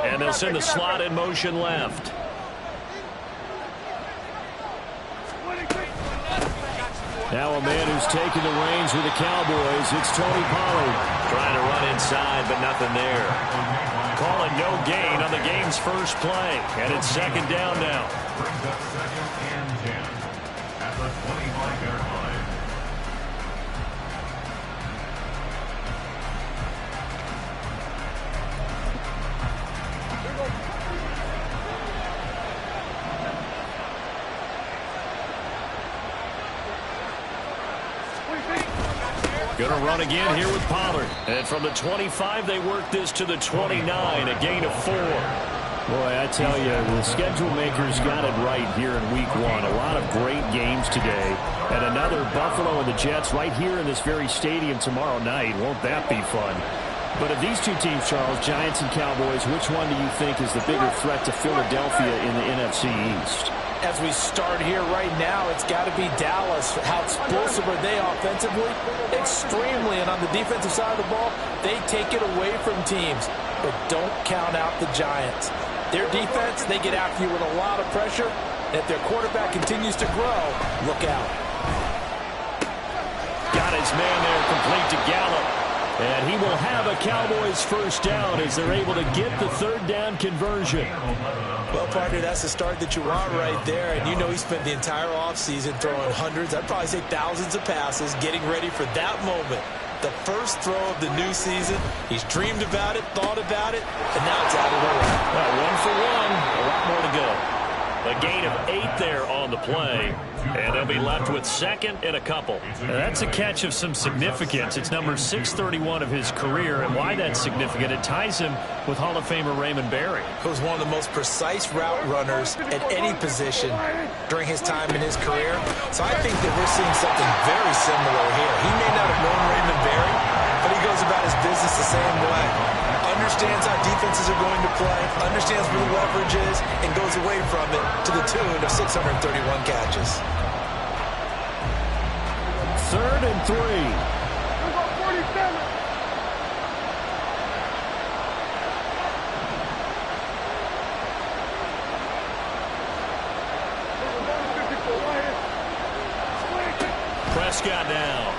And they'll send the slot in motion left. Now a man who's taken the reins with the Cowboys, it's Tony Pollard. Trying to run inside, but nothing there. Calling no gain on the game's first play. And it's second down now. At the 25-yard line. Going to run again here with Pollard. And from the 25, they work this to the 29, a gain of 4. Boy, I tell you, the schedule makers got it right here in week 1. A lot of great games today. And another Buffalo and the Jets right here in this very stadium tomorrow night. Won't that be fun? But of these two teams, Charles, Giants and Cowboys, which one do you think is the bigger threat to Philadelphia in the NFC East? As we start here right now, it's got to be Dallas. How explosive are they offensively? Extremely. And on the defensive side of the ball, they take it away from teams. But don't count out the Giants. Their defense, they get after you with a lot of pressure. And if their quarterback continues to grow, look out. Got his man there, complete to Gallup. And he will have a Cowboys first down as they're able to get the third down conversion. Well, partner, that's the start that you want right there. And you know he spent the entire offseason throwing hundreds, I'd probably say thousands of passes, getting ready for that moment. The first throw of the new season. He's dreamed about it, thought about it, and now it's out of the way. Well, 1 for 1, a lot more to go. A gain of 8 there on the play. And they'll be left with second and a couple. Now, that's a catch of some significance. It's number 631 of his career. And why that's significant, it ties him with Hall of Famer Raymond Berry. Who's one of the most precise route runners at any position during his time in his career. So I think that we're seeing something very similar here. He may not have known Raymond Berry, but he goes about his business the same way. Understands how defenses are going to play, understands where the leverage is, and goes away from it to the tune of 631 catches. 3rd and 3. Prescott now.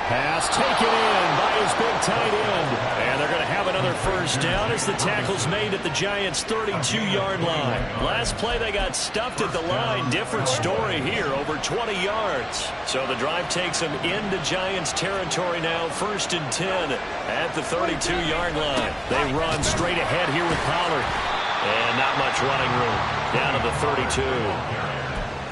Pass taken in by his big tight end. And they're going to have another first down as the tackle's made at the Giants' 32-yard line. Last play they got stuffed at the line. Different story here, over 20 yards. So the drive takes them into Giants territory now, 1st and 10 at the 32-yard line. They run straight ahead here with Pollard. And not much running room. Down to the 32.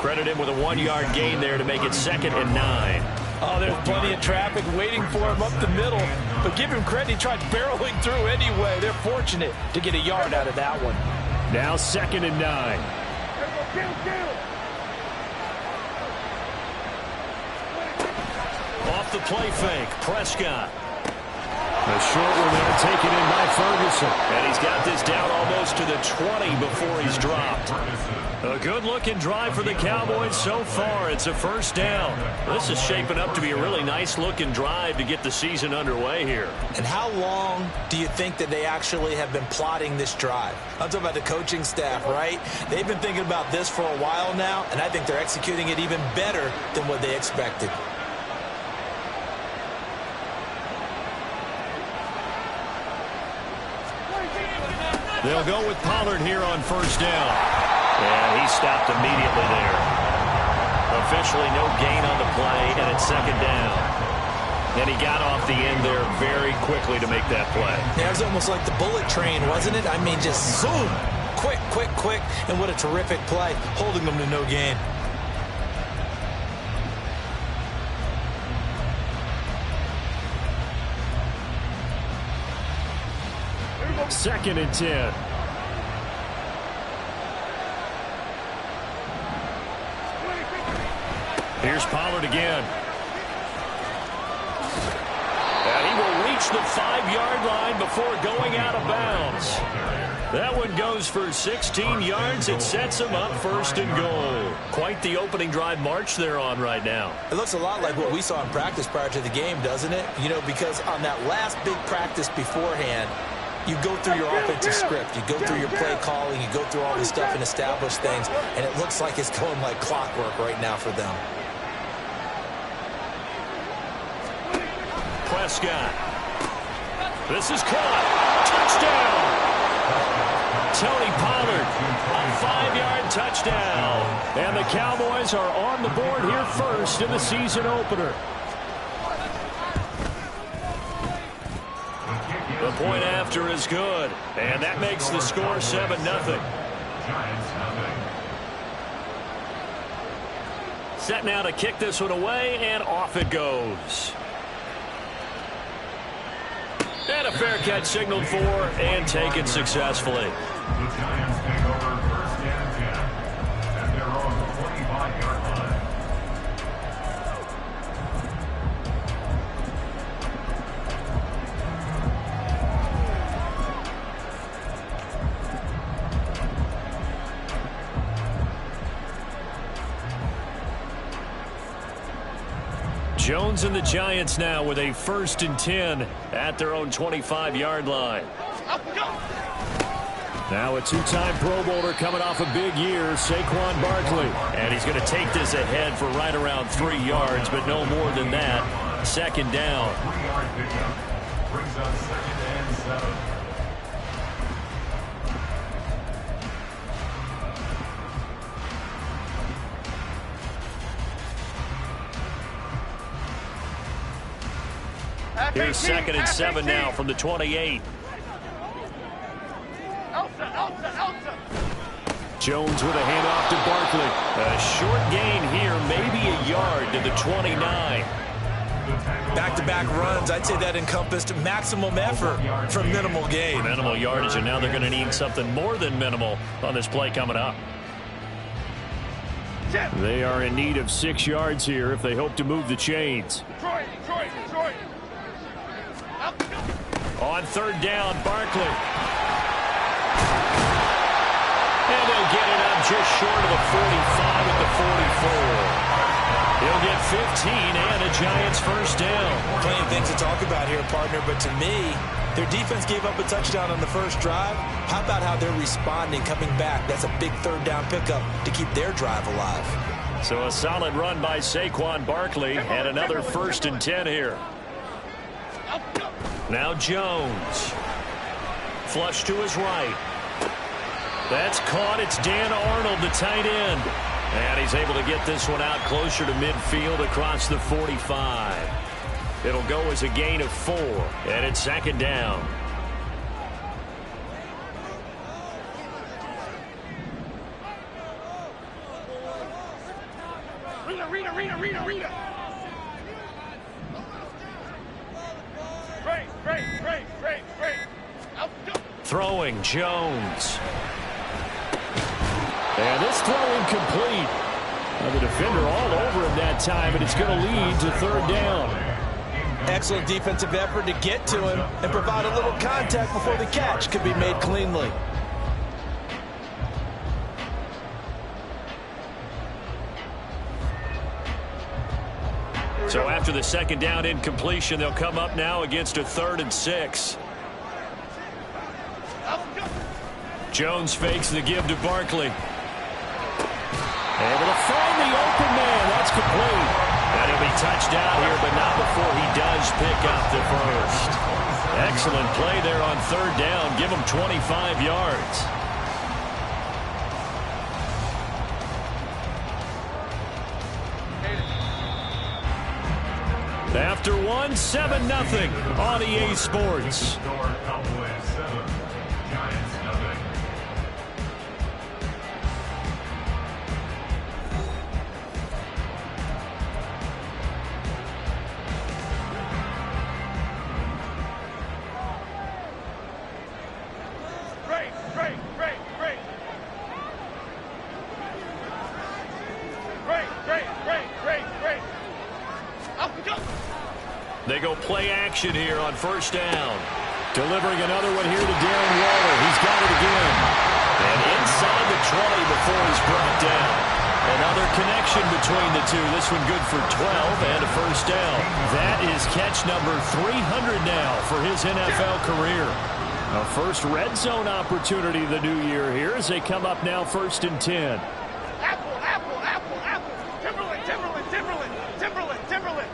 Credit him with a 1-yard gain there to make it 2nd and 9. Oh, there's plenty of traffic waiting for him up the middle. But give him credit, he tried barreling through anyway. They're fortunate to get a yard out of that one. Now 2nd and 9. Off the play fake, Prescott. A short one there taken in by Ferguson. And he's got this down almost to the 20 before he's dropped. A good-looking drive for the Cowboys so far. It's a first down. This is shaping up to be a really nice-looking drive to get the season underway here. And how long do you think that they actually have been plotting this drive? I'm talking about the coaching staff, right? They've been thinking about this for a while now, and I think they're executing it even better than what they expected. They'll go with Pollard here on first down. And he stopped immediately there. Officially no gain on the play, and it's 2nd down. And he got off the end there very quickly to make that play. Yeah, it was almost like the bullet train, wasn't it? I mean, just zoom. Quick, quick, quick. And what a terrific play, holding them to no gain. Second and 10. Here's Pollard again. And he will reach approach the 5-yard line before going out of bounds. That one goes for 16 yards. It sets him up first and goal. Quite the opening drive march they're on right now. It looks a lot like what we saw in practice prior to the game, doesn't it? You know, because on that last big practice beforehand, you go through your offensive script. You go through your play calling. You go through all this stuff and establish things. And it looks like it's going like clockwork right now for them. Prescott. This is caught. Touchdown. Tony Pollard, a 5-yard touchdown. And the Cowboys are on the board here first in the season opener. The point after is good. And that makes the score 7-0. Set now to kick this one away, and off it goes. And a fair catch signaled for and taken successfully. The Giants take over first and 10 at their own 25-yard line. Jones and the Giants now with a 1st and 10 at their own 25-yard line. Now a 2-time Pro Bowler coming off a big year, Saquon Barkley. And he's going to take this ahead for right around 3 yards, but no more than that. 2nd down. 3-yard pickup brings up 2nd and 7. Here's 2nd and 7 now from the 28. Jones with a handoff to Barkley. A short gain here, maybe a yard to the 29. Back-to-back runs, I'd say that encompassed maximum effort for minimal gain. Minimal yardage, and now they're going to need something more than minimal on this play coming up. They are in need of 6 yards here if they hope to move the chains. Detroit. On 3rd down, Barkley. And they'll get it up just short of the 45 at the 44. He'll get 15 and a Giants 1st down. Plenty of things to talk about here, partner, but to me, their defense gave up a touchdown on the first drive. How about how they're responding, coming back? That's a big 3rd down pickup to keep their drive alive. So a solid run by Saquon Barkley and another 1st and 10 here. Now Jones. Flush to his right. That's caught. It's Dan Arnold, the tight end. And he's able to get this one out closer to midfield across the 45. It'll go as a gain of 4. And it's 2nd down. Rita. Great. Throwing, Jones. And this throw incomplete. The defender all over him that time, and it's going to lead to 3rd down. Excellent defensive effort to get to him and provide a little contact before the catch could be made cleanly. So after the 2nd down incompletion, they'll come up now against a 3rd and 6. Jones fakes the give to Barkley. Able to find the open man. That's complete. And he'll be touched out here, but not before he does pick up the 1st. Excellent play there on 3rd down. Give him 25 yards. After 1, 7-0 on EA Sports. Cowboys 7, Giants 0. Great. They go play action here on first down. Delivering another one here to Darren Waller. He's got it again. And inside the 20 before he's brought down. Another connection between the two. This one good for 12 and a first down. That is catch number 300 now for his NFL career. A first red zone opportunity the new year here as they come up now 1st and 10. Apple, apple, apple, apple. Timberland, Timberland, Timberland, Timberland, Timberland.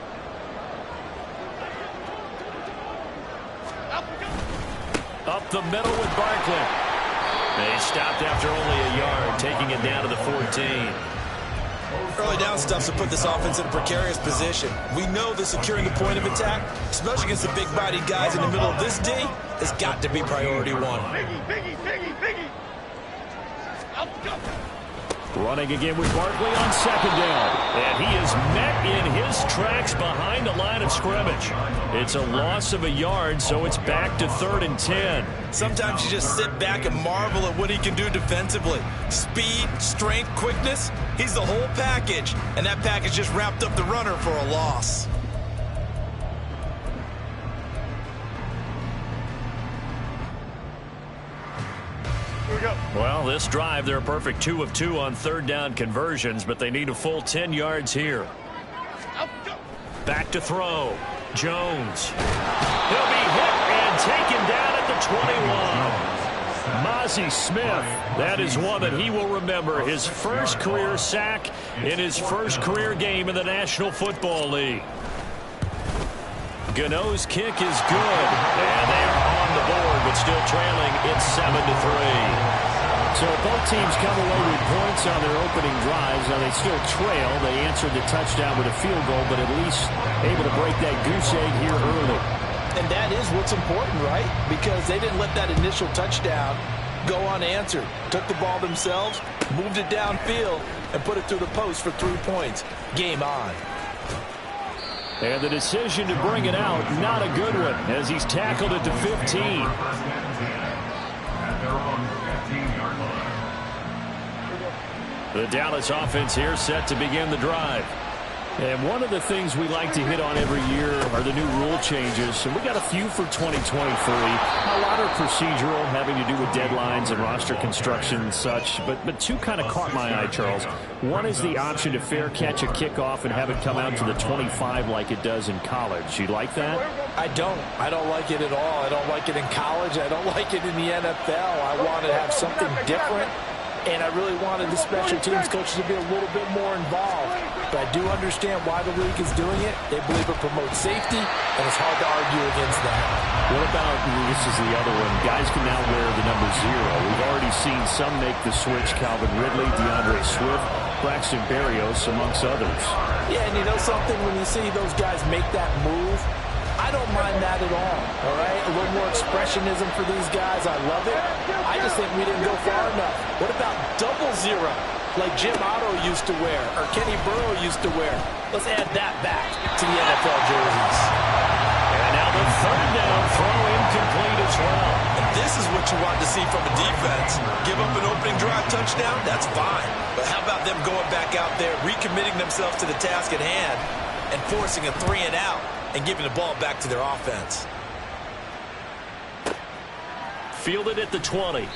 Up the middle with Barkley. They stopped after only a yard, taking it down to the 14. Early down stuff to put this offense in a precarious position. We know that securing the point of attack, especially against the big-bodied guys in the middle of this D, has got to be priority one. Biggie, biggie, biggie, biggie. Up, go. Running again with Barkley on 2nd down. And he is met in his tracks behind the line of scrimmage. It's a loss of a yard, so it's back to 3rd and 10. Sometimes you just sit back and marvel at what he can do defensively. Speed, strength, quickness, he's the whole package. And that package just wrapped up the runner for a loss. Here we go. Well, this drive, they're a perfect 2 of 2 on 3rd down conversions, but they need a full 10 yards here. Up, go. Back to throw. Jones. He'll be hit and taken down at the 21. Mozzie Smith. That is one that he will remember. His first career sack in his first career game in the National Football League. Gano's kick is good. And they are on the board, but still trailing. It's 7-3. So both teams come away with points on their opening drives. Now they still trail. They answered the touchdown with a field goal, but at least able to break that goose egg here early. And that is what's important, right? Because they didn't let that initial touchdown go unanswered. Took the ball themselves, moved it downfield, and put it through the post for 3 points. Game on. And the decision to bring it out, not a good one, as he's tackled at the 15. The Dallas offense here set to begin the drive. And one of the things we like to hit on every year are the new rule changes. And we got a few for 2023. A lot are procedural, having to do with deadlines and roster construction and such. But two kind of caught my eye, Charles. One is the option to fair catch a kickoff and have it come out to the 25 like it does in college. You like that? I don't like it at all. I don't like it in college. I don't like it in the NFL. I want to have something different. And I really wanted the special teams coaches to be a little bit more involved. But I do understand why the league is doing it. They believe it promotes safety, and it's hard to argue against that. What about, this is the other one, guys can now wear the number 0. We've already seen some make the switch. Calvin Ridley, DeAndre Swift, Braxton Berrios, amongst others. Yeah, and you know something? When you see those guys make that move, I don't mind that at all right? A little more expressionism for these guys. I love it. I just think we didn't go far enough. What about 00, like Jim Otto used to wear, or Kenny Burrow used to wear? Let's add that back to the NFL jerseys. And now the 3rd down throw incomplete as well. And this is what you want to see from a defense. Give up an opening drive touchdown, that's fine. But how about them going back out there, recommitting themselves to the task at hand, and forcing a 3 and out, and giving the ball back to their offense. Fielded at the 20.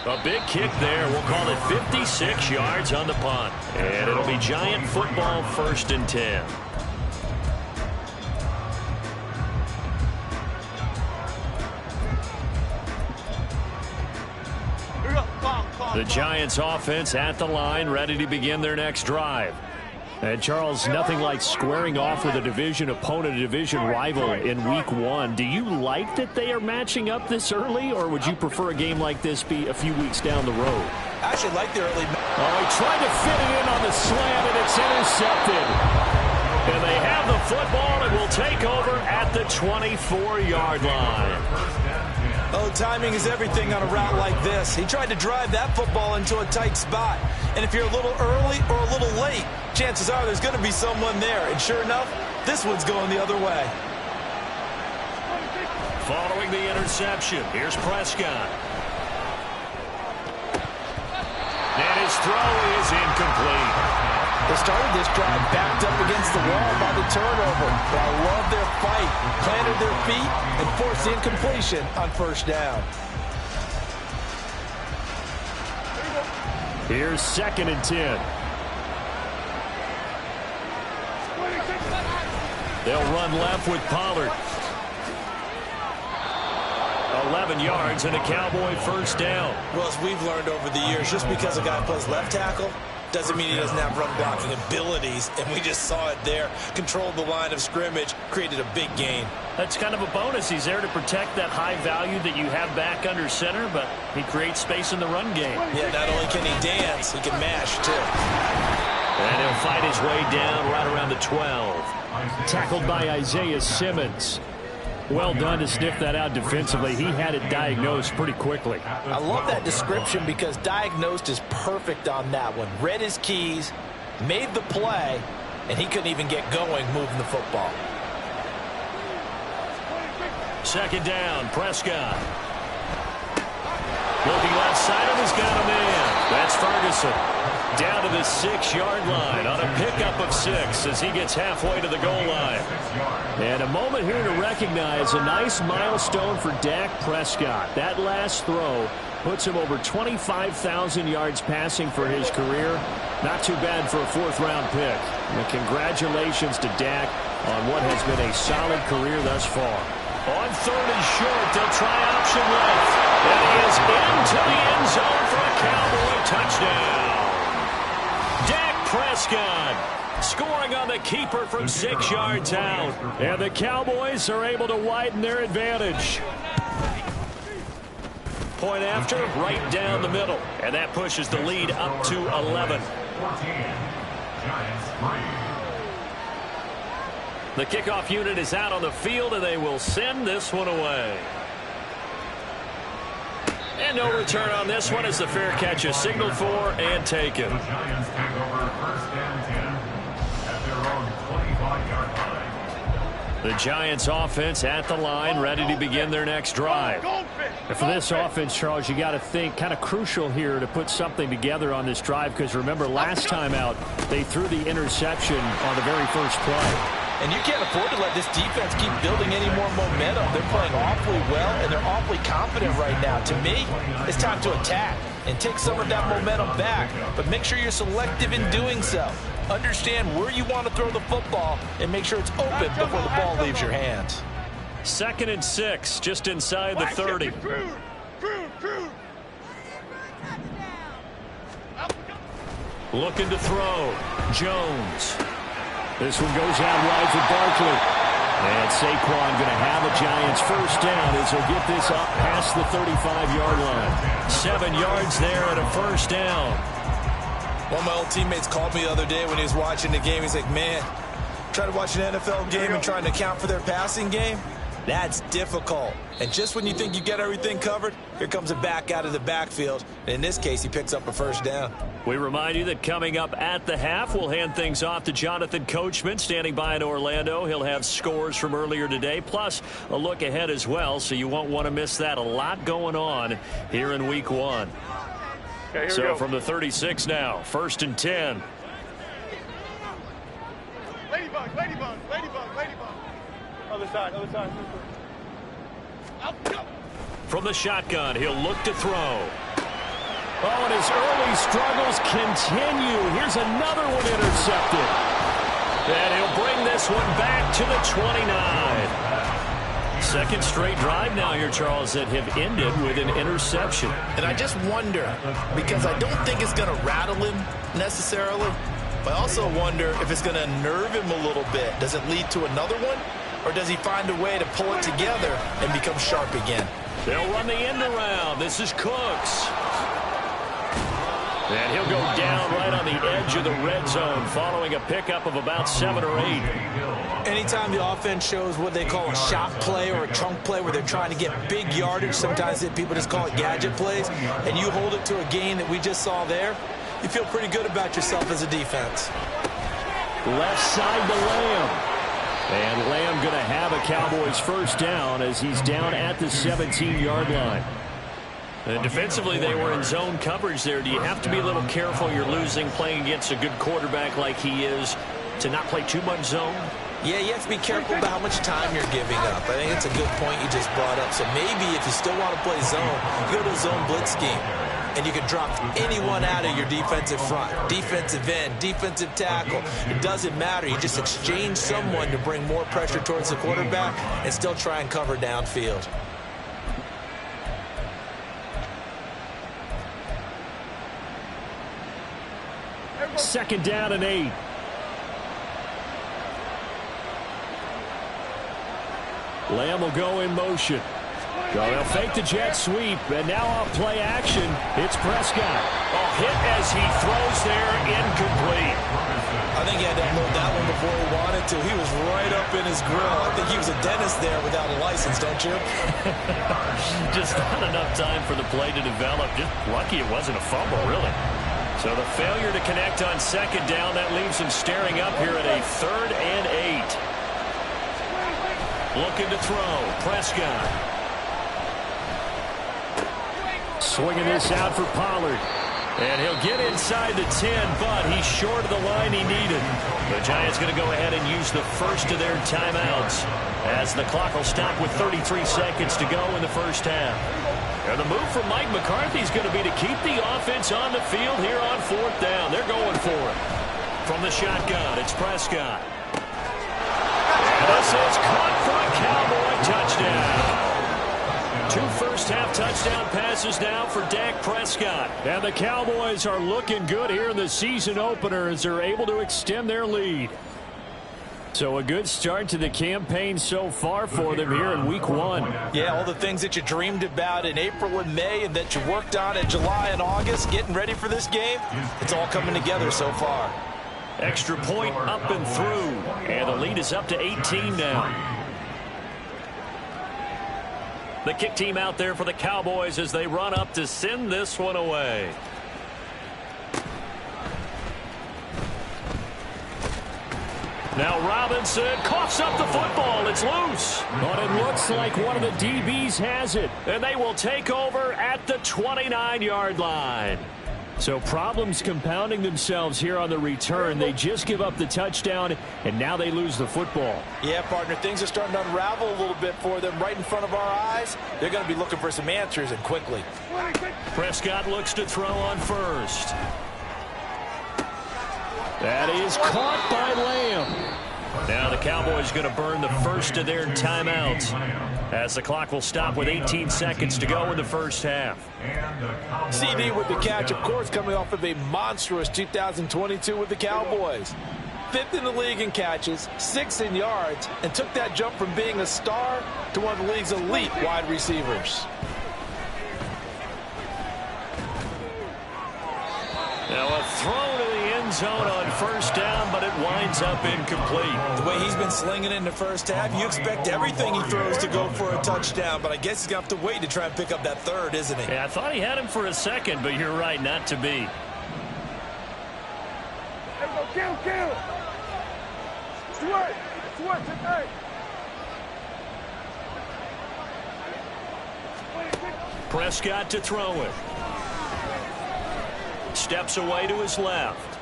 A big kick there. We'll call it 56 yards on the punt. And it'll be Giant football 1st and 10. The Giants offense at the line, ready to begin their next drive. And Charles, nothing like squaring off with a division opponent, a division rival in week 1. Do you like that they are matching up this early, or would you prefer a game like this be a few weeks down the road? I actually like the early. Oh, he tried to fit it in on the slant, and it's intercepted. And they have the football and will take over at the 24-yard line. Oh, timing is everything on a route like this. He tried to drive that football into a tight spot. And if you're a little early or a little late, chances are there's going to be someone there. And sure enough, this one's going the other way. Following the interception, here's Prescott. And his throw is incomplete. They started this drive backed up against the wall by the turnover. But I love their fight, planted their feet, and forced the incompletion on first down. Here's 2nd and 10. They'll run left with Pollard. 11 yards and a Cowboy first down. Well, as we've learned over the years, just because a guy plays left tackle doesn't mean he doesn't have run blocking abilities, and we just saw it there. Controlled the line of scrimmage, created a big gain. That's kind of a bonus. He's there to protect that high value that you have back under center, but he creates space in the run game. Yeah, not only can he dance, he can mash, too. And he'll fight his way down right around the 12. Tackled by Isaiah Simmons. Well done to sniff that out defensively. He had it diagnosed pretty quickly. I love that description because diagnosed is perfect on that one. Read his keys, made the play, and he couldn't even get going moving the football. 2nd down, Prescott. Looking left side of his got a man. That's Ferguson. Down to the 6-yard line on a pickup of 6 as he gets halfway to the goal line. And a moment here to recognize a nice milestone for Dak Prescott. That last throw puts him over 25,000 yards passing for his career. Not too bad for a 4th-round pick. And congratulations to Dak on what has been a solid career thus far. On 3rd and short, they'll try option left. And he is into the end zone for a Cowboy touchdown. Dak Prescott scoring on the keeper from 6 yards out. And the Cowboys are able to widen their advantage. Point after, right down the middle. And that pushes the lead up to 11. 14. Giants 3. The kickoff unit is out on the field, and they will send this one away. And no return on this one as the fair catch is signaled for and taken. The Giants take over 1st and 10 at their own 25-yard line. The Giants offense at the line, ready to begin their next drive. And for this offense, Charles, you got to think kind of crucial here to put something together on this drive, because remember last time out they threw the interception on the very first play. And you can't afford to let this defense keep building any more momentum. They're playing awfully well, and they're awfully confident right now. To me, it's time to attack and take some of that momentum back. But make sure you're selective in doing so. Understand where you want to throw the football and make sure it's open before the ball leaves your hands. 2nd and 6, just inside the 30. Looking to throw. Jones. This one goes out wide for Barkley. And Saquon going to have a Giants first down as he'll get this up past the 35-yard line. 7 yards there and a first down. One of my old teammates called me the other day when he was watching the game. He's like, man, trying to watch an NFL game and trying to account for their passing game? That's difficult. And just when you think you get everything covered, here comes a back out of the backfield. And in this case, he picks up a first down. We remind you that coming up at the half, we'll hand things off to Jonathan Coachman standing by in Orlando. He'll have scores from earlier today, plus a look ahead as well, so you won't want to miss that. A lot going on here in Week 1. Okay, so from the 36 now, 1st and 10. Ladybug, ladybug, ladybug, ladybug. Other side, other side. Out, go. From the shotgun, he'll look to throw. Oh, and his early struggles continue. Here's another one intercepted. And he'll bring this one back to the 29. 2nd straight drive now here, Charles, that have ended with an interception. And I just wonder, because I don't think it's going to rattle him necessarily, but I also wonder if it's going to nerve him a little bit. Does it lead to another one? Or does he find a way to pull it together and become sharp again? They'll run the end around. This is Cooks. And he'll go down right on the edge of the red zone following a pickup of about 7 or 8. Anytime the offense shows what they call a shot play or a trunk play where they're trying to get big yardage, sometimes people just call it gadget plays, and you hold it to a gain that we just saw there, you feel pretty good about yourself as a defense. Left side to Lamb. And Lamb going to have a Cowboys first down as he's down at the 17-yard line. And defensively, they were in zone coverage there. Do you have to be a little careful? You're losing playing against a good quarterback like he is to not play too much zone? Yeah, you have to be careful about how much time you're giving up. I think it's a good point you just brought up. So maybe if you still want to play zone, you go to a zone blitz scheme. And you can drop anyone out of your defensive front. Defensive end, defensive tackle. It doesn't matter. You just exchange someone to bring more pressure towards the quarterback and still try and cover downfield. Second down and 8. Lamb will go in motion. So they'll fake the jet sweep, and now off play action, it's Prescott. Hit as he throws there, incomplete. I think he had to unload that one before he wanted to. He was right up in his grill. I think he was a dentist there without a license, don't you? Just not enough time for the play to develop. Just lucky it wasn't a fumble, really. So the failure to connect on second down, that leaves him staring up here at a 3rd and 8. Looking to throw, Prescott. Swinging this out for Pollard. And he'll get inside the 10, but he's short of the line he needed. The Giants going to go ahead and use the first of their timeouts as the clock will stop with 33 seconds to go in the first half. And the move from Mike McCarthy is going to be to keep the offense on the field here on 4th down. They're going for it. From the shotgun, it's Prescott. And this is caught for a Cowboy touchdown. 2 first-half touchdown passes now for Dak Prescott. And the Cowboys are looking good here in the season opener as they're able to extend their lead. So a good start to the campaign so far for them here in Week 1. Yeah, all the things that you dreamed about in April and May and that you worked on in July and August, getting ready for this game, it's all coming together so far. Extra point up and through. And the lead is up to 18 now. The kick team out there for the Cowboys as they run up to send this one away. Now Robinson coughs up the football. It's loose. But it looks like one of the DBs has it. And they will take over at the 29-yard line. So problems compounding themselves here on the return. They just give up the touchdown, and now they lose the football. Yeah, partner, things are starting to unravel a little bit for them right in front of our eyes. They're going to be looking for some answers, and quickly. Prescott looks to throw on first. That is caught by Lamb. Now the Cowboys going to burn the first of their timeouts as the clock will stop with 18 seconds to go in the first half. CD with the catch, of course, coming off of a monstrous 2022 with the Cowboys. 5th in the league in catches, 6th in yards, and took that jump from being a star to one of the league's elite wide receivers. Now a throw to the end zone on first down, but it winds up incomplete. The way he's been slinging in the first half, you expect everything he throws to go for a touchdown, but I guess he's going to have to wait to try and pick up that 3rd, isn't he? Yeah, I thought he had him for a second, but you're right, not to be. There we go, kill. It's work, tonight. Prescott to throw it. Steps away to his left.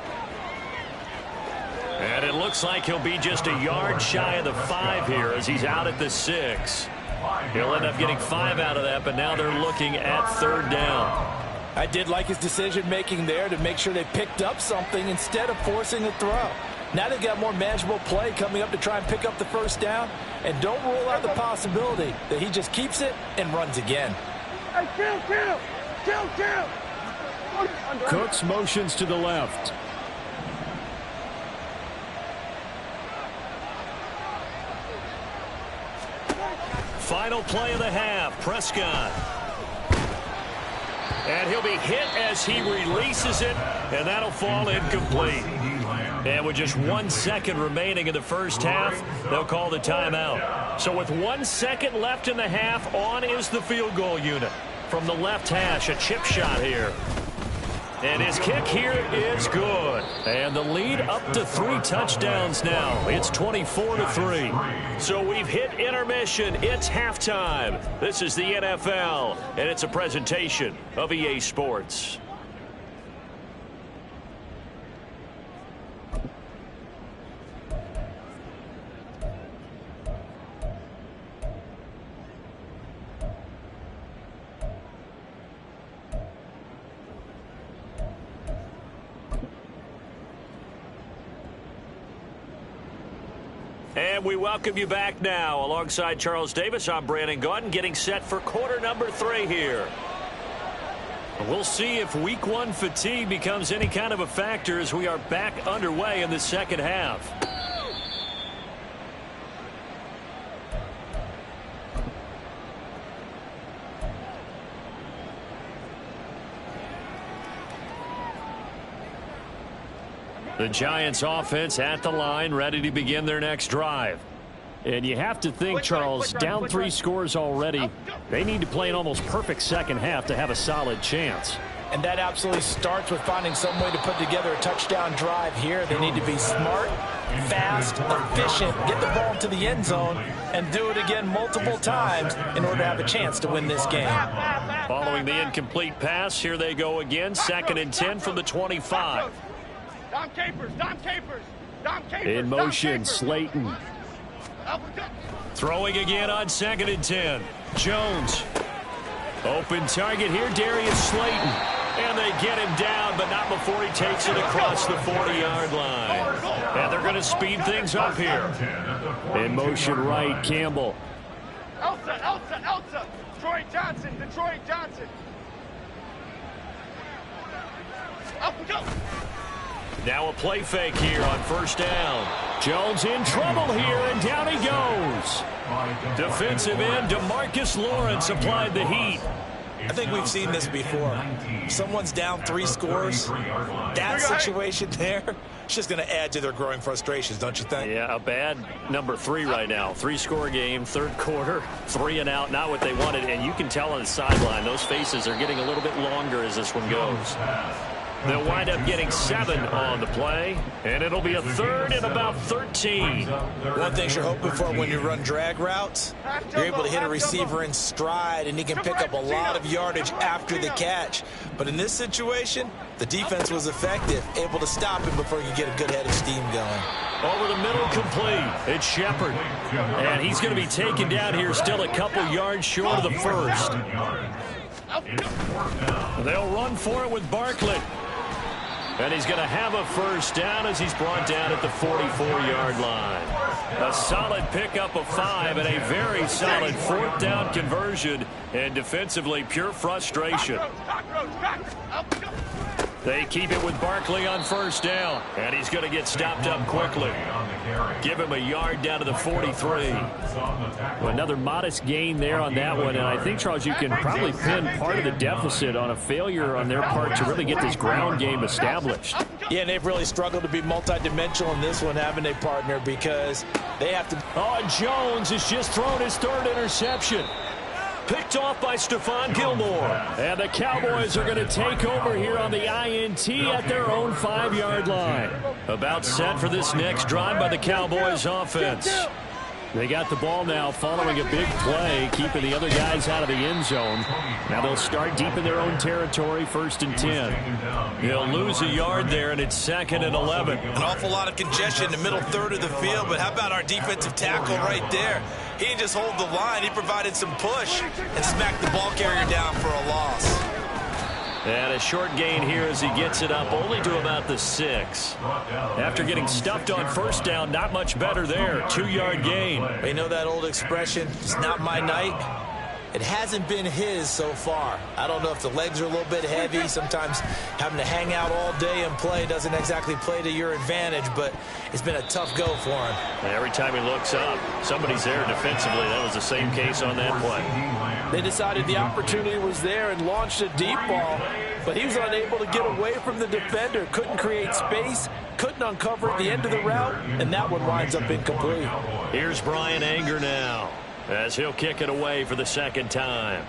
And it looks like he'll be just a yard shy of the 5 here as he's out at the 6. He'll end up getting 5 out of that, but now they're looking at 3rd down. I did like his decision-making there to make sure they picked up something instead of forcing a throw. Now they've got more manageable play coming up to try and pick up the first down, and don't rule out the possibility that he just keeps it and runs again. Hey, kill. Cooks motions to the left. Final play of the half, Prescott. And he'll be hit as he releases it, and that'll fall incomplete. And with just 1 second remaining in the first half, they'll call the timeout. So with 1 second left in the half, on is the field goal unit. From the left hash, a chip shot here. And his kick here is good. And the lead up to 3 touchdowns now. It's 24-3. So we've hit intermission. It's halftime. This is the NFL, and it's a presentation of EA Sports. And we welcome you back now. Alongside Charles Davis, I'm Brandon Gaudin, getting set for quarter number 3 here. We'll see if week 1 fatigue becomes any kind of a factor as we are back underway in the second half. The Giants offense at the line, ready to begin their next drive. And you have to think, Charles, down 3 scores already. They need to play an almost perfect second half to have a solid chance. And that absolutely starts with finding some way to put together a touchdown drive here. They need to be smart, fast, efficient, get the ball to the end zone, and do it again multiple times in order to have a chance to win this game. Following the incomplete pass, here they go again. 2nd and 10 from the 25. Dom Capers, Dom Capers, Dom Capers. In motion, Slayton. Throwing again on 2nd and 10. Jones. Open target here, Darius Slayton. And they get him down, but not before he takes it across the 40-yard line. And they're going to speed things up here. In motion right, Campbell. Elsa. Detroit Johnson. Up we go. Now a play fake here on 1st down. Jones in trouble here, and down he goes. Defensive end DeMarcus Lawrence applied the heat. I think we've seen this before. Someone's down 3 scores. That situation there, it's just going to add to their growing frustrations, don't you think? Yeah, a bad number 3 right now. 3-score game, 3rd quarter, 3 and out, not what they wanted. And you can tell on the sideline, those faces are getting a little bit longer as this one goes. They'll wind up getting 7 on the play, and it'll be a 3rd and about 13. One thing you're hoping for when you run drag routes, you're able to hit a receiver in stride, and he can pick up a lot of yardage after the catch. But in this situation, the defense was effective, able to stop him before you get a good head of steam going. Over the middle, complete. It's Shepard. And he's going to be taken down here, still a couple yards short of the 1st. They'll run for it with Barkley. And he's going to have a 1st down as he's brought down at the 44-yard line. A solid pickup of 5 and a very solid 4th down conversion. And defensively, pure frustration. They keep it with Barkley on 1st down. And he's going to get stopped up quickly. Give him a yard down to the 43. Well, another modest gain there on that one. And I think, Charles, you can probably pin part of the deficit on a failure on their part to really get this ground game established. Yeah, and they've really struggled to be multidimensional in this one, having a partner, because they have to. Oh, Jones has just thrown his 3rd interception. Picked off by Stephon Gilmore. And the Cowboys are going to take over here on the INT at their own 5-yard line. About set for this next drive by the Cowboys offense. They got the ball now following a big play, keeping the other guys out of the end zone. Now they'll start deep in their own territory, 1st and 10. They'll lose a yard there, and it's 2nd and 11. An awful lot of congestion in the middle 3rd of the field, but how about our defensive tackle right there? He didn't just hold the line, he provided some push and smacked the ball carrier down for a loss. And a short gain here as he gets it up only to about the 6. After getting stuffed on 1st down, not much better there. 2-yard gain. You know that old expression, it's not my night? It hasn't been his so far. I don't know if the legs are a little bit heavy. Sometimes having to hang out all day and play doesn't exactly play to your advantage, but it's been a tough go for him. And every time he looks up, somebody's there defensively. That was the same case on that play. They decided the opportunity was there and launched a deep ball, but he was unable to get away from the defender. Couldn't create space, couldn't uncover the end of the route, and that one winds up incomplete. Here's Brian Anger now, as he'll kick it away for the 2nd time.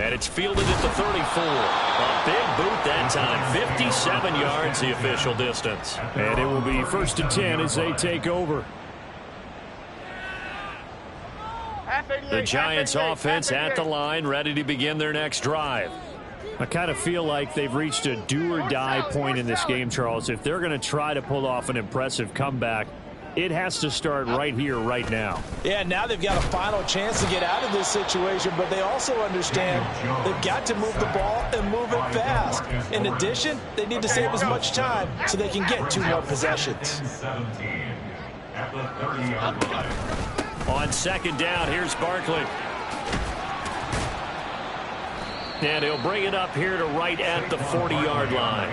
And it's fielded at the 34. A big boot that time. 57 yards the official distance. And it will be 1st and 10 as they take over. The Giants offense at the line, ready to begin their next drive. I kind of feel like they've reached a do-or-die point in this game, Charles. If they're going to try to pull off an impressive comeback, it has to start right here, right now. Yeah, now they've got a final chance to get out of this situation, but they also understand they've got to move the ball and move it fast. In addition, they need to save as much time so they can get 2 more possessions. At the 30-yard line. On 2nd down, here's Barkley. And he'll bring it up here to right at the 40-yard line.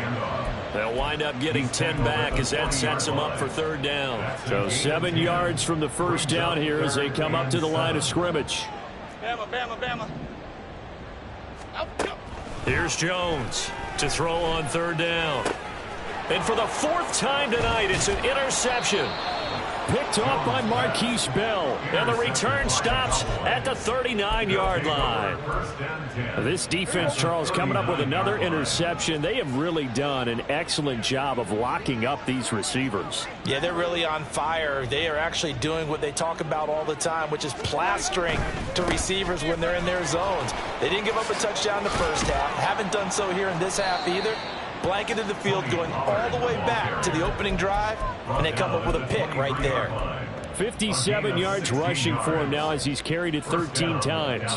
They'll wind up getting 10 back as that sets them up for 3rd down. So 7 yards from the 1st down here as they come up to the line of scrimmage. Bama, Bama, Bama. Here's Jones to throw on 3rd down. And for the 4th time tonight, it's an interception. Picked off by Marquise Bell. And the return stops at the 39-yard line. This defense, Charles, coming up with another interception. They have really done an excellent job of locking up these receivers. Yeah, they're really on fire. They are actually doing what they talk about all the time, which is plastering to receivers when they're in their zones. They didn't give up a touchdown in the first half. Haven't done so here in this half either. Blanketed the field going all the way back to the opening drive, and they come up with a pick right there. 57 yards rushing for him now as he's carried it 13 times.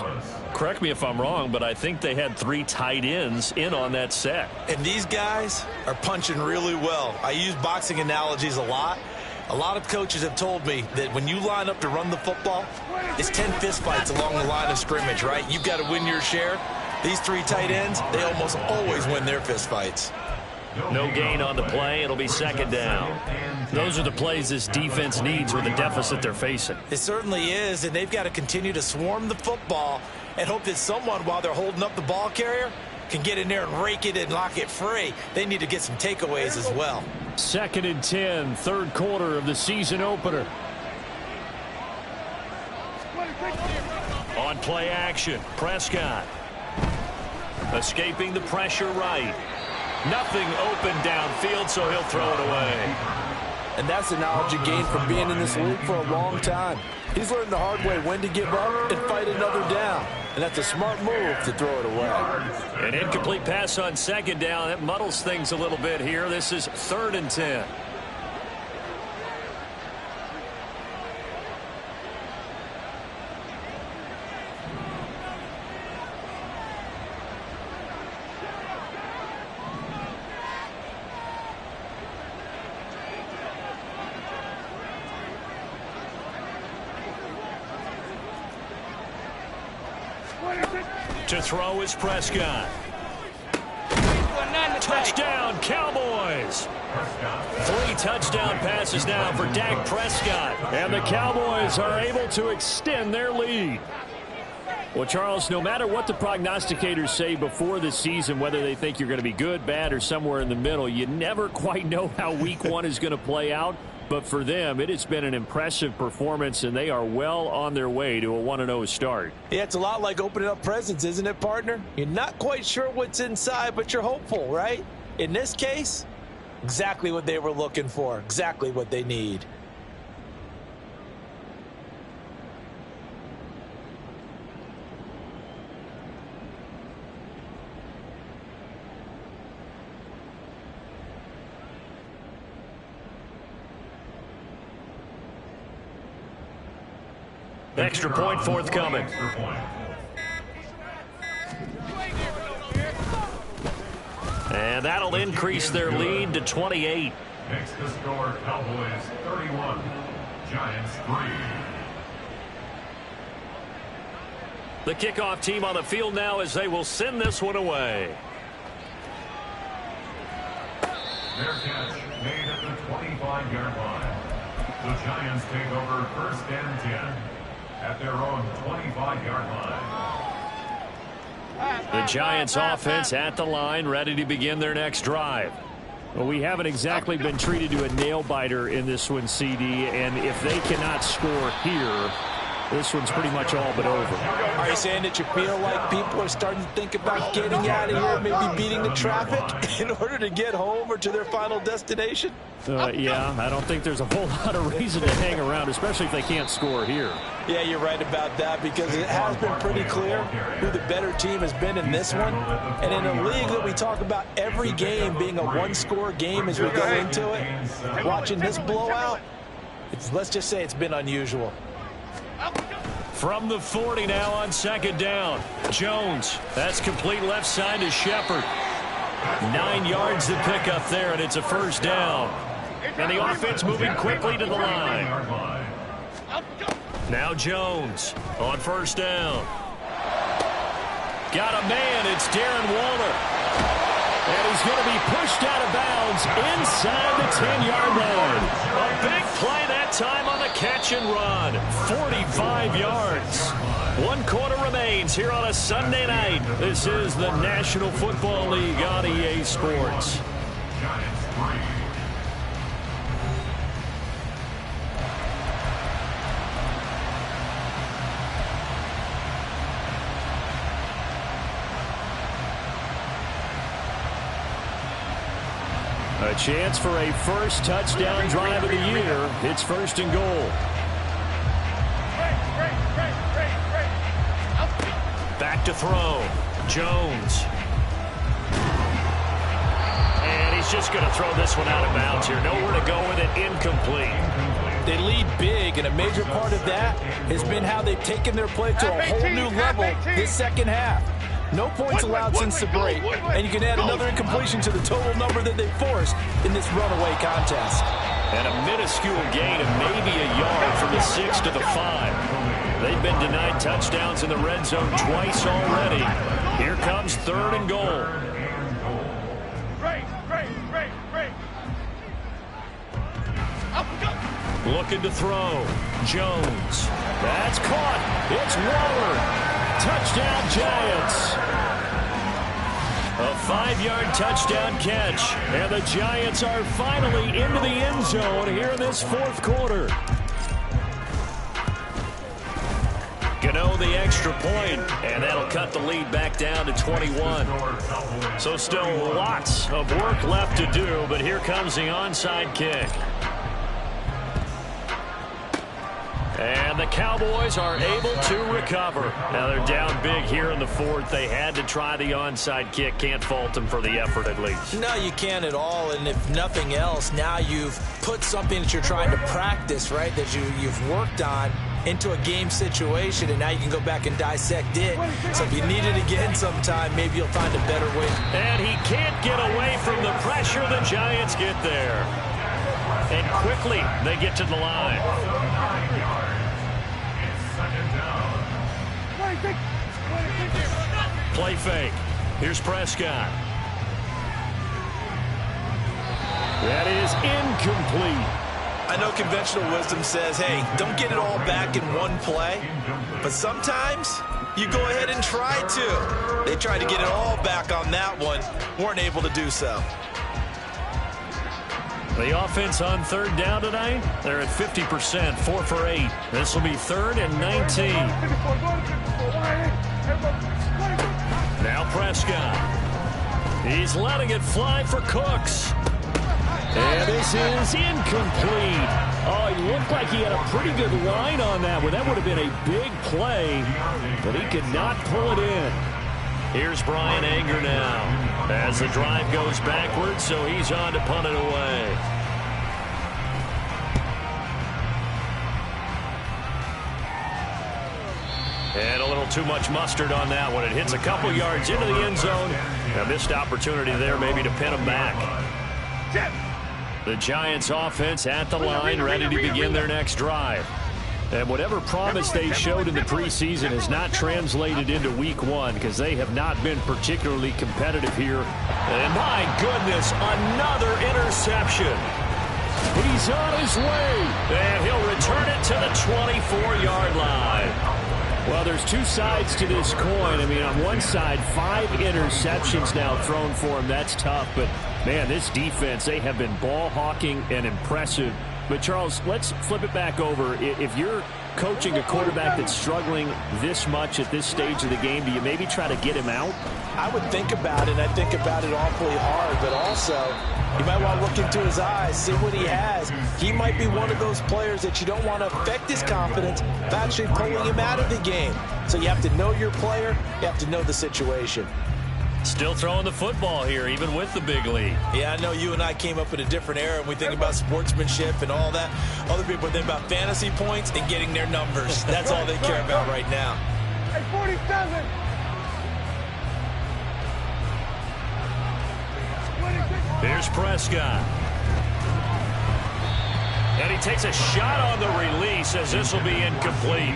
Correct me if I'm wrong, but I think they had 3 tight ends in on that set. And these guys are punching really well. I use boxing analogies a lot. A lot of coaches have told me that when you line up to run the football, it's 10 fistfights along the line of scrimmage, right? You've got to win your share. These 3 tight ends, they almost always win their fistfights. No gain on the play. It'll be 2nd down. Those are the plays this defense needs with the deficit they're facing. It certainly is, and they've got to continue to swarm the football and hope that someone, while they're holding up the ball carrier, can get in there and rake it and lock it free. They need to get some takeaways as well. 2nd and 10, 3rd quarter of the season opener. On play action, Prescott. Escaping the pressure right. Nothing open downfield, so he'll throw it away. And that's the knowledge he gained from being in this league for a long time. He's learned the hard way when to give up and fight another down. And that's a smart move to throw it away. An incomplete pass on 2nd down. That muddles things a little bit here. This is 3rd and 10. To throw is Prescott. Touchdown, Cowboys. 3 touchdown passes now for Dak Prescott. And the Cowboys are able to extend their lead. Well, Charles, no matter what the prognosticators say before the season, whether they think you're going to be good, bad, or somewhere in the middle, you never quite know how week 1 is going to play out. But for them, it has been an impressive performance, and they are well on their way to a 1-0 start. Yeah, it's a lot like opening up presents, isn't it, partner? You're not quite sure what's inside, but you're hopeful, right? In this case, exactly what they were looking for, exactly what they need. Extra point forthcoming. And that'll increase their lead to 28. Makes the score Cowboys 31, Giants 3. The kickoff team on the field now as they will send this one away. Their catch made at the 25-yard line. The Giants take over 1st and 10 at their own 25-yard line. The Giants offense at the line, ready to begin their next drive. Well, we haven't exactly been treated to a nail-biter in this one, CD, and if they cannot score here, this one's pretty much all but over. Are you saying that you feel like people are starting to think about getting out of here, maybe beating the traffic in order to get home or to their final destination? Yeah, I don't think there's a whole lot of reason to hang around, especially if they can't score here. Yeah, you're right about that, because it has been pretty clear who the better team has been in this one. And in a league that we talk about every game being a one-score game as we go into it, watching this blowout, let's just say it's been unusual. From the 40 now on second down. Jones. That's complete left side to Shepard. 9 yards to pick up there, and it's a first down. And the offense moving quickly to the line. Now Jones on first down. Got a man. It's Darren Waller. And he's going to be pushed out of bounds inside the 10-yard line. A big play that time on the catch and run. 45 yards. 1 quarter remains here on a Sunday night. This is the National Football League on EA Sports. A chance for a first touchdown drive of the year. It's first and goal. Back to throw. Jones. And he's just going to throw this one out of bounds here. Nowhere to go with it. Incomplete. They lead big, and a major part of that has been how they've taken their play to a whole new level this second half. No points allowed since the break, and you can add another incompletion to the total number that they forced in this runaway contest. And a minuscule gain of maybe a yard from the 6 to the 5. They've been denied touchdowns in the red zone twice already. Here comes third and goal. Looking to throw. Jones. That's caught. It's Waller. Touchdown, Giants. A 5-yard touchdown catch. And the Giants are finally into the end zone here in this fourth quarter. Gano the extra point, and that'll cut the lead back down to 21. So still lots of work left to do, but here comes the onside kick. And the Cowboys are able to recover. Now they're down big here in the fourth. They had to try the onside kick. Can't fault them for the effort at least. No, you can't at all. And if nothing else, now you've put something that you're trying to practice, right, that you've worked on into a game situation, and now you can go back and dissect it. So if you need it again sometime, maybe you'll find a better way. And he can't get away from the pressure. The Giants get there. And quickly they get to the line. Play fake. Here's Prescott. That is incomplete. I know conventional wisdom says, hey, don't get it all back in one play. But sometimes you go ahead and try to. They tried to get it all back on that one. Weren't able to do so. The offense on third down tonight, they're at 50%, 4 for 8. This will be 3rd and 19. Now Prescott. He's letting it fly for Cooks. And this is incomplete. Oh, he looked like he had a pretty good line on that one. That would have been a big play, but he could not pull it in. Here's Brian Anger now as the drive goes backwards, so he's on to punt it away. And a little too much mustard on that one. It hits a couple yards into the end zone. A missed opportunity there maybe to pin him back. The Giants offense at the line, ready to begin their next drive. And whatever promise they showed in the preseason has not translated into week 1 because they have not been particularly competitive here. And my goodness, another interception. He's on his way. And he'll return it to the 24-yard line. Well, there's two sides to this coin. I mean, on one side, 5 interceptions now thrown for him. That's tough. But, man, this defense, they have been ball hawking and impressive. But, Charles, let's flip it back over. If you're coaching a quarterback that's struggling this much at this stage of the game, do you maybe try to get him out? I would think about it, and I think about it awfully hard, but also you might want to look into his eyes, see what he has. He might be one of those players that you don't want to affect his confidence by actually pulling him out of the game. So you have to know your player, you have to know the situation. Still throwing the football here, even with the big lead. Yeah, I know you and I came up in a different era, and we think about sportsmanship and all that. Other people think about fantasy points and getting their numbers. That's all they care about right now. Hey, 47. Here's Prescott. And he takes a shot on the release as this will be incomplete.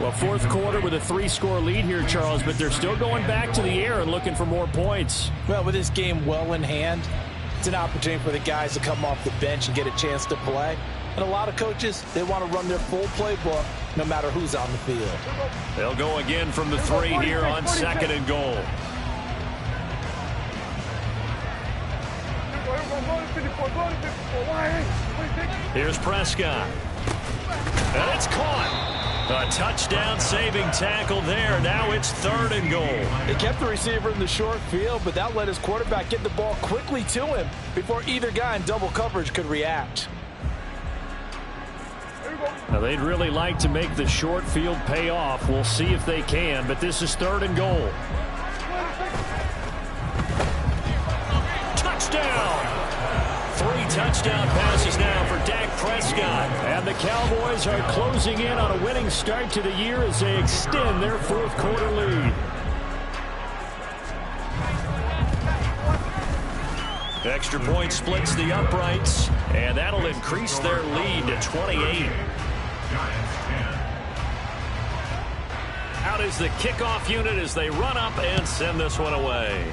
Well, fourth quarter with a 3-score lead here, Charles, but they're still going back to the air and looking for more points. Well, with this game well in hand, it's an opportunity for the guys to come off the bench and get a chance to play. And a lot of coaches, they want to run their full playbook no matter who's on the field. They'll go again from the 3 here on 2nd and goal. Here's Prescott. And it's caught. A touchdown-saving tackle there. Now it's 3rd and goal. They kept the receiver in the short field, but that let his quarterback get the ball quickly to him before either guy in double coverage could react. Now, they'd really like to make the short field pay off. We'll see if they can, but this is 3rd and goal. Touchdown! 3 touchdown passes now for Dak Prescott. And the Cowboys are closing in on a winning start to the year as they extend their 4th quarter lead. Extra point splits the uprights, and that'll increase their lead to 28. Out is the kickoff unit as they run up and send this one away.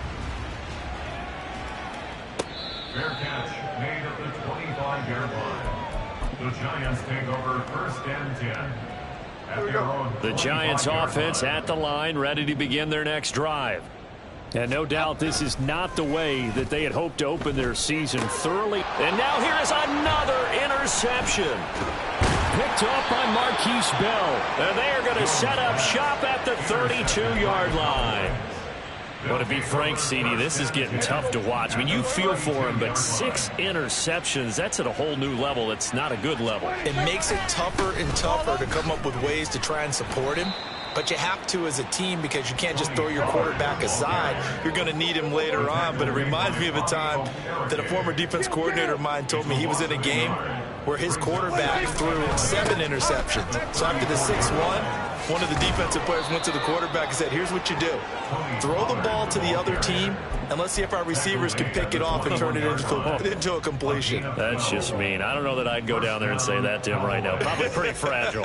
Fair catch made at the 25-yard line. The Giants take over 1st and 10. At their own The Giants offense at the line, ready to begin their next drive. And no doubt this is not the way that they had hoped to open their season thoroughly. And now here is another interception. Picked up by Marquise Bell. And they are going to set up shop at the 32-yard line. Well, to be frank, CD, this is getting tough to watch. I mean, you feel for him, but 6 interceptions, that's at a whole new level. It's not a good level. It makes it tougher and tougher to come up with ways to try and support him. But you have to as a team because you can't just throw your quarterback aside. You're going to need him later on. But it reminds me of a time that a former defense coordinator of mine told me he was in a game where his quarterback threw 7 interceptions. So after the 6-1, one of the defensive players went to the quarterback and said, here's what you do. Throw the ball to the other team, and let's see if our receivers can pick it off and turn it into a completion. That's just mean. I don't know that I'd go down there and say that to him right now. Probably pretty fragile.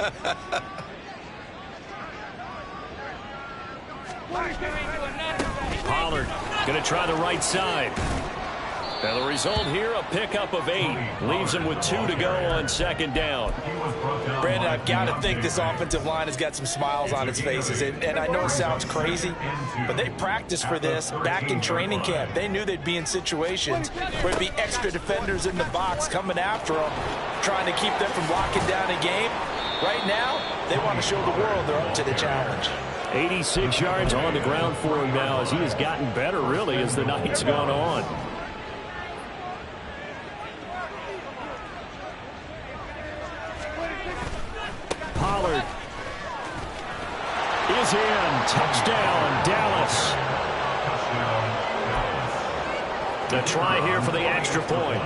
Pollard going to try the right side. And the result here, a pickup of 8. Leaves him with 2 to go on 2nd down. Brandon, I've got to think this offensive line has got some smiles on its faces. And I know it sounds crazy, but they practiced for this back in training camp. They knew they'd be in situations where there'd be extra defenders in the box coming after them, trying to keep them from locking down a game. Right now, they want to show the world they're up to the challenge. 86 yards on the ground for him now as he has gotten better, really, as the night's gone on. Pollard is in. Touchdown, Dallas. The try here for the extra point.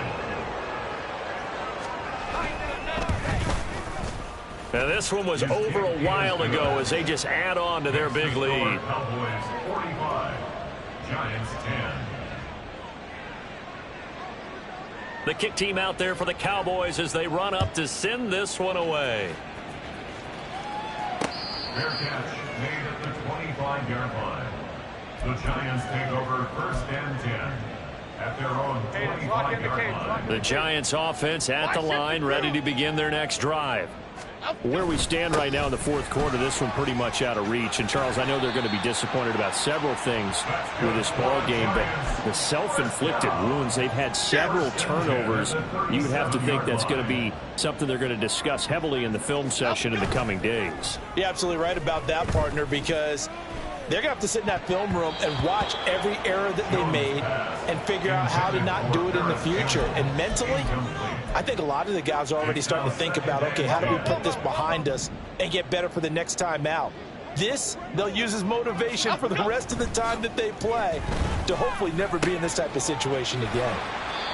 Now this one was over a while ago as they just add on to their big lead. Cowboys 45, Giants 10. The kick team out there for the Cowboys as they run up to send this one away. Fair catch made at the 25-yard line. The Giants take over 1st and 10 at their own 25-yard line. The Giants offense at the line, ready to begin their next drive. Where we stand right now in the fourth quarter, this one pretty much out of reach. And, Charles, I know they're going to be disappointed about several things with this ball game, but the self-inflicted wounds, they've had several turnovers. You would have to think that's going to be something they're going to discuss heavily in the film session in the coming days. You're absolutely right about that, partner, because they're going to have to sit in that film room and watch every error that they made and figure out how to not do it in the future. And mentally, I think a lot of the guys are already starting to think about, okay, how do we put this behind us and get better for the next time out? This, they'll use as motivation for the rest of the time that they play to hopefully never be in this type of situation again.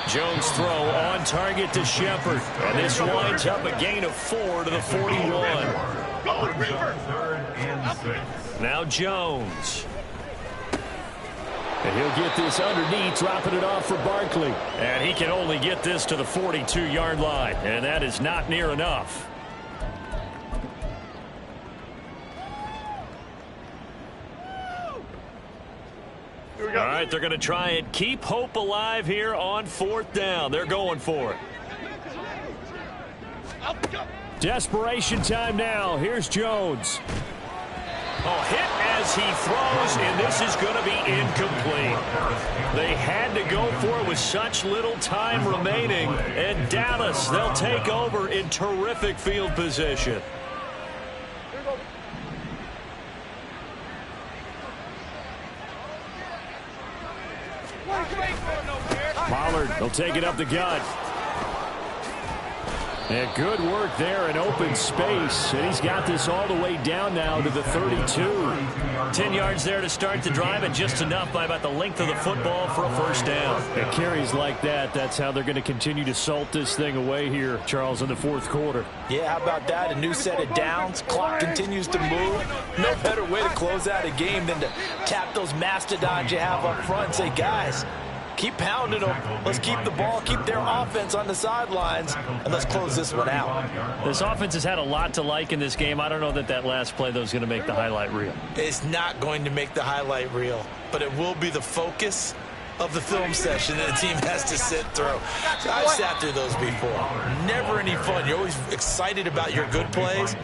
Jones throw on target to Shepard. And this winds up a gain of 4 to the 41. Now Jones. And he'll get this underneath, dropping it off for Barkley. And he can only get this to the 42-yard line. And that is not near enough. All right, they're going to try and keep hope alive here on 4th down. They're going for it. Desperation time now. Here's Jones. Oh, hit as he throws, and this is going to be incomplete. They had to go for it with such little time remaining, and Dallas, they'll take over in terrific field position. Pollard, they'll take it up the gut. And good work there in open space. And he's got this all the way down now to the 32. 10 yards there to start the drive, and just enough by about the length of the football for a first down. And carries like that, that's how they're going to continue to salt this thing away here, Charles, in the fourth quarter. Yeah, how about that? A new set of downs. Clock continues to move. No better way to close out a game than to tap those mastodons you have up front and say, guys, keep pounding them. Let's keep the ball, keep their offense on the sidelines, and let's close this one out. This offense has had a lot to like in this game. I don't know that last play, though, is going to make the highlight reel. It's not going to make the highlight reel, but it will be the focus of the film session that the team has to sit through. I've sat through those before. Never any fun. You're always excited about your good plays,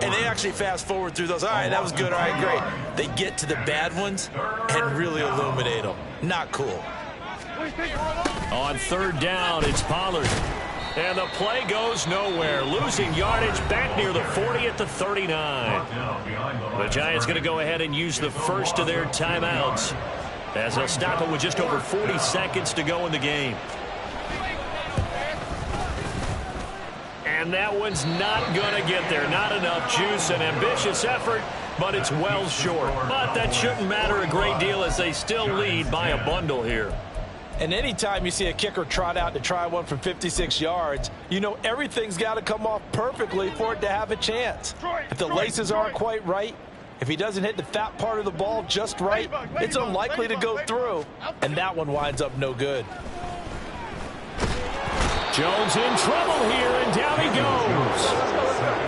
and they actually fast forward through those. All right, that was good. All right, great. They get to the bad ones and really illuminate them. Not cool. On 3rd down, it's Pollard. And the play goes nowhere. Losing yardage back near the 40 at the 39. The Giants going to go ahead and use the first of their timeouts, as they'll stop it with just over 40 seconds to go in the game. And that one's not going to get there. Not enough juice. An ambitious effort, but it's well short. But that shouldn't matter a great deal, as they still lead by a bundle here. And anytime you see a kicker trot out to try one from 56 yards, you know everything's got to come off perfectly for it to have a chance. If the laces aren't quite right, if he doesn't hit the fat part of the ball just right, it's unlikely to go through, and that one winds up no good. Jones in trouble here, and down he goes.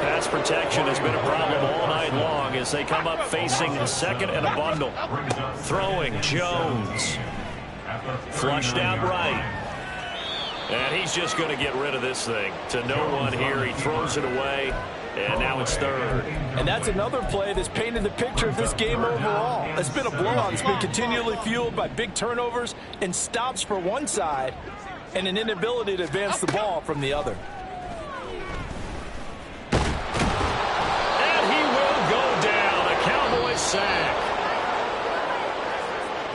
Pass protection has been a problem all night long as they come up facing a second and a bundle. Throwing Jones. Flushed out right. And he's just going to get rid of this thing. To no one here. He throws it away. And now it's 3rd. And that's another play that's painted the picture of this game overall. It's been a blowout. It's been continually fueled by big turnovers and stops for one side and an inability to advance the ball from the other. And he will go down. A Cowboys sack.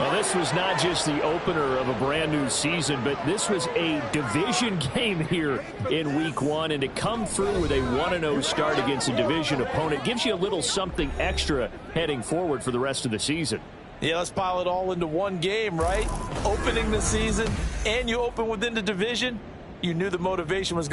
Well, this was not just the opener of a brand-new season, but this was a division game here in Week 1. And to come through with a 1-0 start against a division opponent gives you a little something extra heading forward for the rest of the season. Yeah, let's pile it all into one game, right? Opening the season, and you open within the division. You knew the motivation was going to